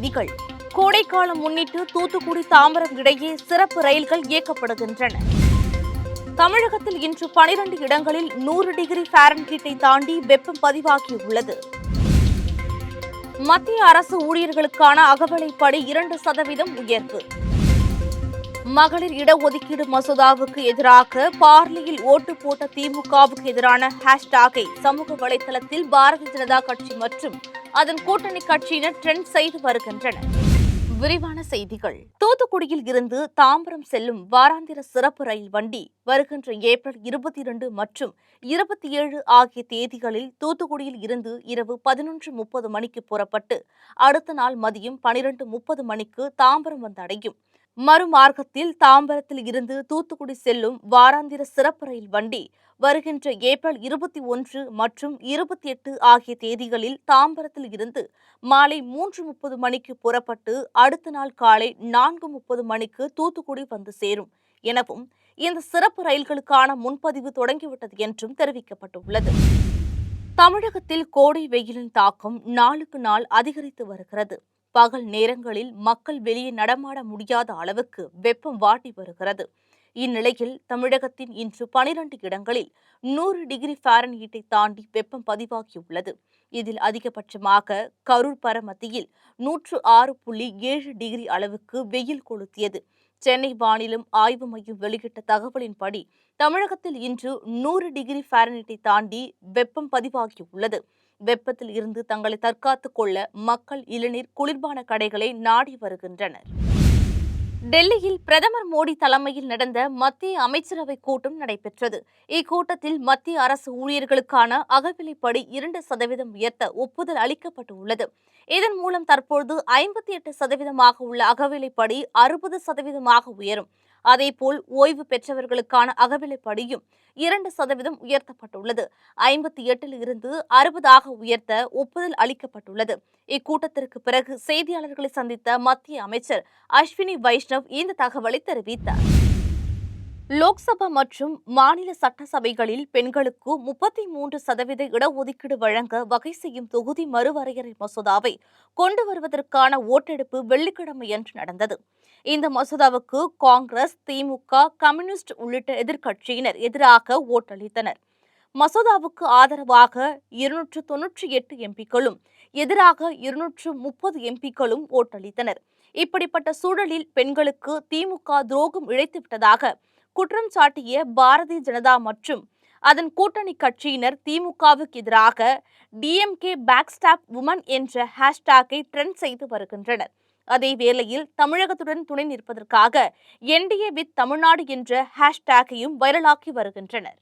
செய்திகள். கோடைக்காலம் முன்னிட்டு தூத்துக்குடி தாம்பரம் இடையே சிறப்பு ரயில்கள் இயக்கப்படுகின்றன. தமிழகத்தில் இன்று 12 இடங்களில் 100 டிகிரி ஃபாரன்ஹீட்டை தாண்டி வெப்பம் பதிவாகியுள்ளது. மத்திய அரசு ஊழியர்களுக்கான அகவிலைப்படி 2% உயர்வு. மகளிர் இடஒதுக்கீடு மசோதாவுக்கு எதிராக பார்லியில் ஓட்டு போட்ட திமுகவுக்கு எதிரான ஹேஷ்டாகை சமூக வலைதளத்தில் பாரதிய ஜனதா கட்சி மற்றும் அதன் கூட்டணி கட்சியினர் ட்ரெண்ட் செய்து வருகின்றனர். விரிவான செய்திகள். தூத்துக்குடியில் இருந்து தாம்பரம் செல்லும் வாராந்திர சிறப்பு ரயில் வண்டி வருகின்ற ஏப்ரல் 22 மற்றும் 27 ஆகிய தேதிகளில் தூத்துக்குடியில் இருந்து இரவு 11:30 மணிக்கு புறப்பட்டு அடுத்த நாள் மதியம் 12:30 மணிக்கு தாம்பரம் வந்தடையும். மறுமார்க்கத்தில் தாம்பரத்தில் இருந்து தூத்துக்குடி செல்லும் வாராந்திர சிறப்பு ரயில் வண்டி வருகின்ற ஏப்ரல் 21 மற்றும் 28 ஆகிய தேதிகளில் தாம்பரத்தில் இருந்து மாலை 3:30 மணிக்கு புறப்பட்டு அடுத்த நாள் காலை 4:30 மணிக்கு தூத்துக்குடி வந்து சேரும் எனவும் இந்த சிறப்பு ரயில்களுக்கான முன்பதிவு தொடங்கிவிட்டது என்றும் தெரிவிக்கப்பட்டுள்ளது. தமிழகத்தில் கோடை வெயிலின் தாக்கம் நாளுக்கு நாள் அதிகரித்து வருகிறது. பகல் நேரங்களில் மக்கள் வெளியே நடமாட முடியாத அளவுக்கு வெப்பம் வாட்டி வருகிறது. இந்நிலையில் தமிழகத்தின் இன்று 12 இடங்களில் 100 டிகிரி ஃபாரன்ஹீட்டை தாண்டி வெப்பம் பதிவாகியுள்ளது. இதில் அதிகபட்சமாக கரூர் பரமத்தியில் 106.7 டிகிரி அளவுக்கு வெயில் கொளுத்தியது. சென்னை வானிலை ஆய்வு மையம் வெளியிட்ட தகவலின்படி தமிழகத்தில் இன்று 100 டிகிரி ஃபாரன்ஹீட்டை தாண்டி வெப்பம் பதிவாகியுள்ளது. வெப்பத்தில் இருந்து தங்களை தற்காத்துக் கொள்ள மக்கள் இளநீர், குளிர்பான கடைகளை நாடி வருகின்றனர். டெல்லியில் பிரதமர் மோடி தலைமையில் நடந்த மத்திய அமைச்சரவை கூட்டம் நடைபெற்றது. இக்கூட்டத்தில் மத்திய அரசு ஊழியர்களுக்கான அகவிலைப்படி 2% உயர்த்த ஒப்புதல் அளிக்கப்பட்டுள்ளது. இதன் மூலம் தற்போது 58% உள்ள அகவிலைப்படி 60% உயரும். அதேபோல் ஓய்வு பெற்றவர்களுக்கான அகவிலைப்படியும் 2% உயர்த்தப்பட்டுள்ளது. 58 இருந்து 60 உயர்த்த ஒப்புதல் அளிக்கப்பட்டுள்ளது. இக்கூட்டத்திற்கு பிறகு செய்தியாளர்களை சந்தித்த மத்திய அமைச்சர் அஸ்வினி வைஷ்ணவ் இந்த தகவலை தெரிவித்தார். லோக்சபா மற்றும் மாநில சட்டசபைகளில் பெண்களுக்கு 33% இடஒதுக்கீடு வழங்க வகை செய்யும் தொகுதி மறுவரையறை மசோதாவை கொண்டு வருவதற்கான ஓட்டெடுப்பு வெள்ளிக்கிழமையன்று நடந்தது. இந்த மசோதாவுக்கு காங்கிரஸ், திமுக, கம்யூனிஸ்ட் உள்ளிட்ட எதிர்க்கட்சியினர் எதிராக ஓட்டளித்தனர். மசோதாவுக்கு ஆதரவாக 298 எம்பிக்களும் எதிராக 230 எம்பிக்களும் ஓட்டளித்தனர். இப்படிப்பட்ட சூழலில் பெண்களுக்கு திமுக துரோகம் இழைத்துவிட்டதாக குற்றம் சாட்டிய பாரதிய ஜனதா மற்றும் அதன் கூட்டணி கட்சியினர் திமுகவுக்கு எதிராக டிஎம்கே பேக்ஸ்டாப் உமன் என்ற ஹேஷ்டாகை ட்ரெண்ட் செய்து வருகின்றனர். அதே வேளையில் தமிழகத்துடன் துணை நிற்பதற்காக என்டிஏ வித் தமிழ்நாடு என்ற ஹேஷ்டாகையும் வைரலாக்கி வருகின்றனர்.